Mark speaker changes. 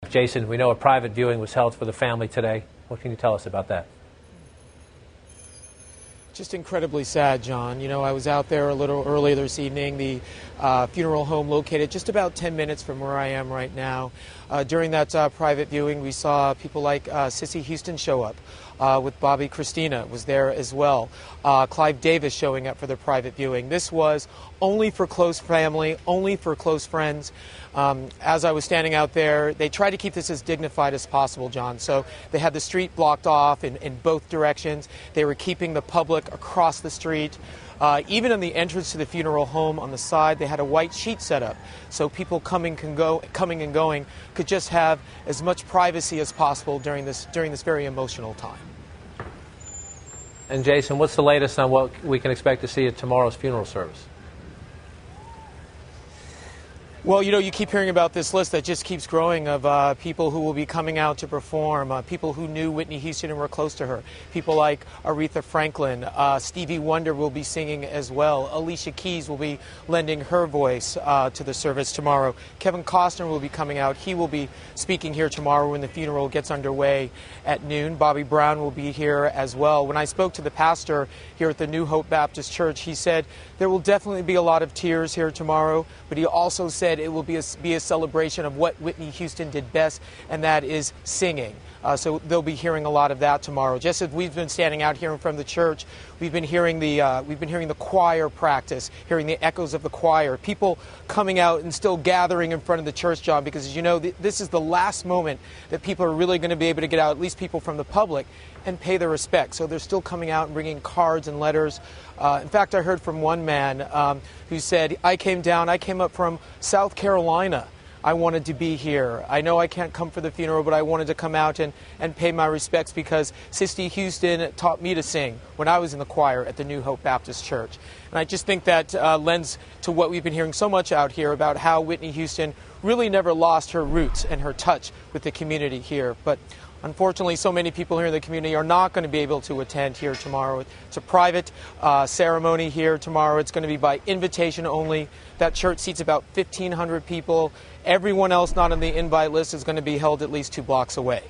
Speaker 1: Jason, we know a private viewing was held for the family today. What can you tell us about that?
Speaker 2: Just incredibly sad, John. You know, I was out there a little earlier this evening, the funeral home located just about 10 minutes from where I am right now. During that private viewing, we saw people like Whitney Houston show up. With Bobbi Kristina was there as well. Clive Davis showing up for the private viewing. This was only for close family, only for close friends. As I was standing out there, they tried to keep this as dignified as possible, John. So they had the street blocked off in both directions. They were keeping the public across the street. Even in the entrance to the funeral home on the side, they had a white sheet set up, so people coming and going could just have as much privacy as possible during this very emotional time.
Speaker 1: And Jason, what's the latest on what we can expect to see at tomorrow's funeral service?
Speaker 2: Well, you know, you keep hearing about this list that just keeps growing of people who will be coming out to perform, people who knew Whitney Houston and were close to her, people like Aretha Franklin, Stevie Wonder will be singing as well, Alicia Keys will be lending her voice to the service tomorrow, Kevin Costner will be coming out, he will be speaking here tomorrow when the funeral gets underway at noon, Bobbi Brown will be here as well. When I spoke to the pastor here at the New Hope Baptist Church, he said there will definitely be a lot of tears here tomorrow, but he also said it will be a celebration of what Whitney Houston did best, and that is singing. So they'll be hearing a lot of that tomorrow. Just as we've been standing out here in front of the church, we've been hearing the choir practice, hearing the echoes of the choir, people coming out and still gathering in front of the church, John, because as you know, this is the last moment that people are really going to be able to get out, at least people from the public, and pay their respects. So they're still coming out and bringing cards and letters. In fact, I heard from one man who said, I came up from South Carolina. I wanted to be here. I know I can't come for the funeral, but I wanted to come out and pay my respects because Whitney Houston taught me to sing when I was in the choir at the New Hope Baptist Church. And I just think that lends to what we've been hearing so much out here about how Whitney Houston really never lost her roots and her touch with the community here. But unfortunately, so many people here in the community are not going to be able to attend here tomorrow. It's a private ceremony here tomorrow. It's going to be by invitation only. That church seats about 1,500 people. Everyone else not on the invite list is going to be held at least 2 blocks away.